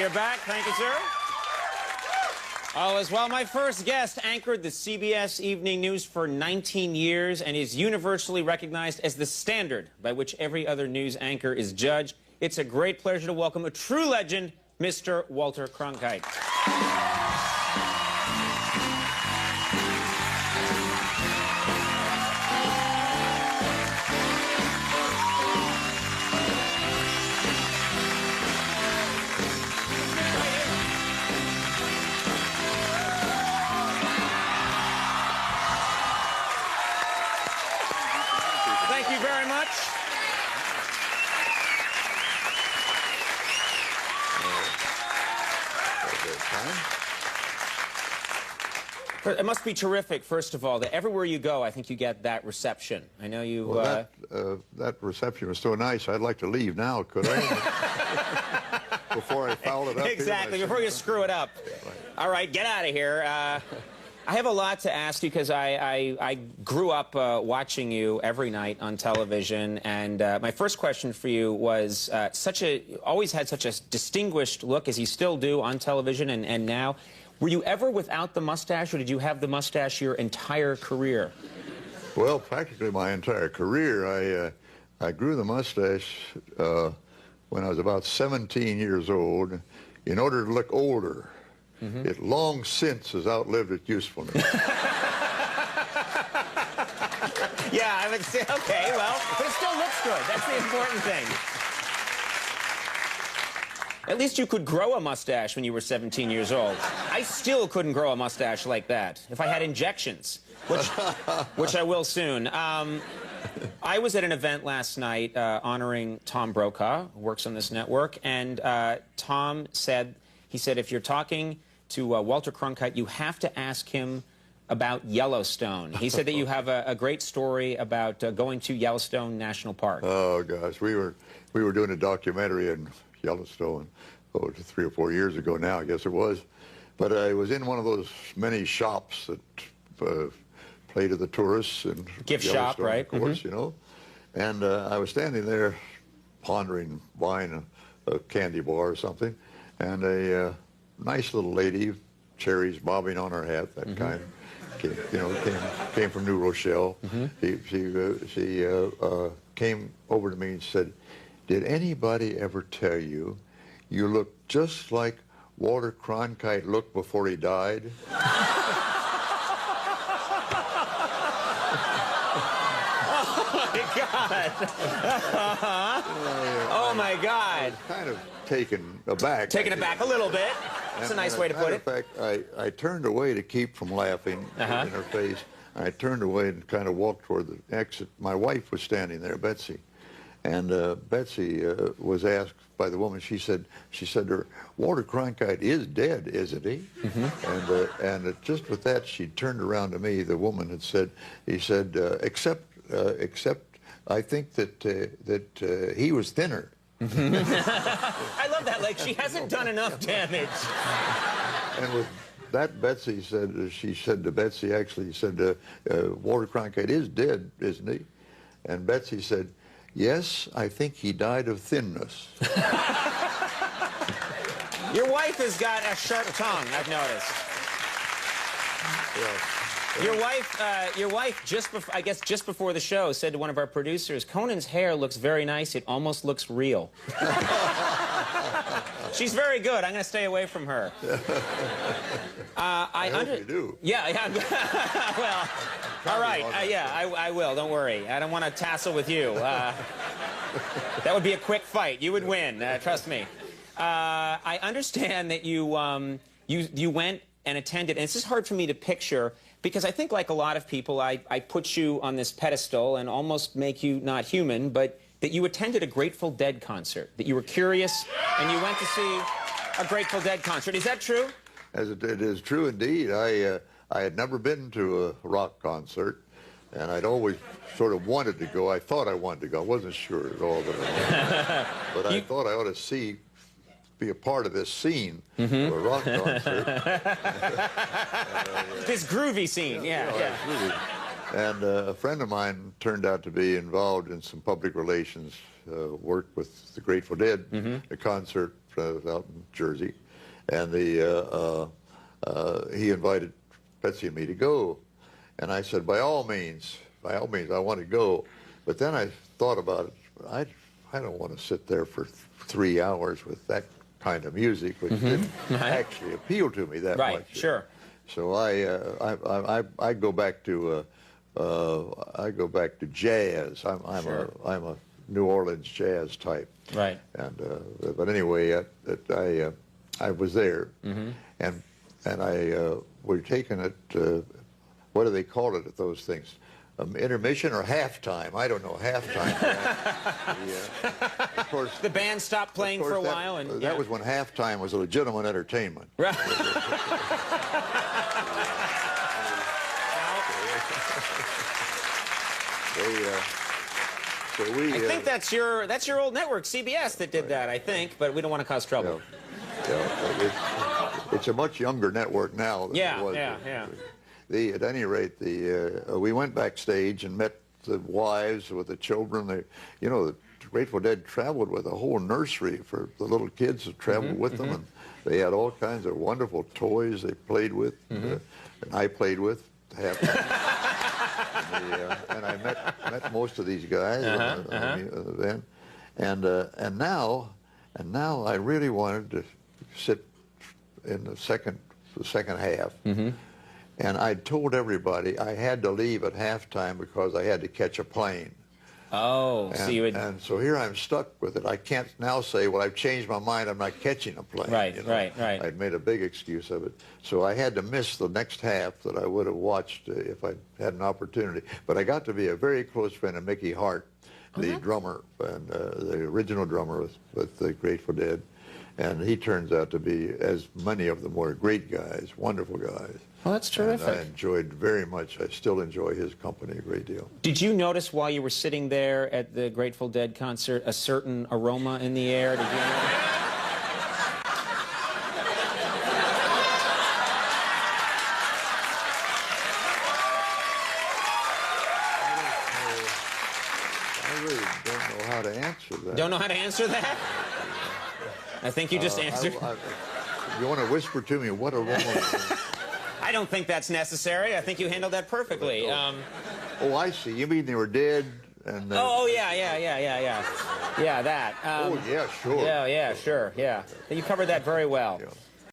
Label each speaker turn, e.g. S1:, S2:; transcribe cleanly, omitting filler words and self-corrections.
S1: you're back. Thank you, sir. All is well. My first guest anchored the CBS Evening News for 19 years and is universally recognized as the standard by which every other news anchor is judged. It's a great pleasure to welcome a true legend, Mr. Walter Cronkite. Thank you very much. It must be terrific, first of all, that everywhere you go, I think you get that reception. I know you...
S2: Well, that reception was so nice, I'd like to leave now, could I? Before I foul it up.
S1: Exactly, before you screw it up.
S2: Yeah, right.
S1: All right, get out of here. I have a lot to ask you because I grew up watching you every night on television, and my first question for you was always had such a distinguished look, as you still do on television and now. Were you ever without the mustache, or did you have the mustache your entire career?
S2: Well, practically my entire career. I grew the mustache when I was about 17 years old in order to look older. Mm-hmm. It long since has outlived its usefulness.
S1: Yeah, I would say, okay, well, but it still looks good. That's the important thing. At least you could grow a mustache when you were 17 years old. I still couldn't grow a mustache like that if I had injections, which I will soon. I was at an event last night honoring Tom Brokaw, who works on this network, and Tom said, if you're talking to Walter Cronkite, you have to ask him about Yellowstone. He said that you have a great story about going to Yellowstone National Park.
S2: Oh, gosh, we were doing a documentary in Yellowstone, 3 or 4 years ago now, I guess it was. But I was in one of those many shops that play to the tourists and
S1: gift shop, right?
S2: Of course, you know. And I was standing there pondering, buying a candy bar or something, and a nice little lady, cherries bobbing on her hat, that kind, came from New Rochelle. She came over to me and said, "Did anybody ever tell you you look just like Walter Cronkite looked before he died?"
S1: God. Oh, my God.
S2: I was kind of taken aback.
S1: Taken aback a little bit. That's a nice way to put it.
S2: In fact, I turned away to keep from laughing in her face. I turned away and kind of walked toward the exit. My wife was standing there, Betsy. And Betsy was asked by the woman, she said to her, "Walter Cronkite is dead, isn't he?" Mm-hmm. And just with that, she turned around to me. The woman had said, except I think that he was thinner.
S1: I love that. Like, she hasn't done enough damage.
S2: And with that, Betsy said, she said to Betsy, actually, said, "Walter Cronkite is dead, isn't he?" And Betsy said, "Yes, I think he died of thinness."
S1: Your wife has got a sharp tongue, I've noticed.
S2: Yeah.
S1: Your wife, I guess just before the show, said to one of our producers, "Conan's hair looks very nice. It almost looks real." She's very good. I'm going to stay away from her.
S2: I hope you do.
S1: Yeah. Well, all right. I will. Don't worry. I don't want to tassel with you. That would be a quick fight. You would win. Trust me. I understand that you went and attended, and it's just hard for me to picture, because I think, like a lot of people, I put you on this pedestal and almost make you not human, but that you attended a Grateful Dead concert, that you were curious and you went to see a Grateful Dead concert. Is that true?
S2: It is true indeed. I had never been to a rock concert, and I'd always sort of wanted to go. I thought I wanted to go. I wasn't sure at all, but I thought I ought to be a part of this scene, of a rock concert.
S1: This groovy scene, yeah.
S2: Groovy. And a friend of mine turned out to be involved in some public relations work with the Grateful Dead, a concert out in Jersey, and he invited Betsy and me to go, and I said, by all means, I want to go. But then I thought about it. I don't want to sit there for 3 hours with that kind of music, which didn't actually appeal to me that much.
S1: Right, sure.
S2: So I go back to jazz. I'm a New Orleans jazz type.
S1: Right.
S2: And but anyway, I was there, and we're taking it. What do they call it at those things? Intermission or halftime? I don't know. Halftime. Of course,
S1: the band stopped playing for a while, and
S2: that was when halftime was a legitimate entertainment.
S1: Right. I think that's your old network, CBS, that did that. I think, but we don't want to cause trouble.
S2: It's a much younger network now than it was. At any rate, we went backstage and met the wives with the children. The Grateful Dead traveled with a whole nursery for the little kids that traveled with them, and they had all kinds of wonderful toys they played with, and I played with. And I met most of these guys then, and now I really wanted to sit in the second half. And I told everybody I had to leave at halftime because I had to catch a plane.
S1: Oh,
S2: and,
S1: so you would...
S2: And so here I'm stuck with it. I can't now say, well, I've changed my mind, I'm not catching a plane.
S1: Right.
S2: I'd made a big excuse of it. So I had to miss the next half that I would have watched if I had an opportunity. But I got to be a very close friend of Mickey Hart, the drummer, and the original drummer with the Grateful Dead. And he turns out to be, as many of them were, great guys, wonderful guys.
S1: Well, that's terrific.
S2: And I enjoyed very much. I still enjoy his company a great deal.
S1: Did you notice while you were sitting there at the Grateful Dead concert a certain aroma in the air? Did you notice?
S2: I really don't know how to answer that.
S1: Don't know how to answer that? I think you just answered.
S2: You want to whisper to me what aroma?
S1: I don't think that's necessary. I think you handled that perfectly.
S2: Oh, I see. You mean they were dead? And
S1: yeah, that.
S2: oh, yeah, sure.
S1: Yeah, sure, yeah. You covered that very well.
S2: Yeah.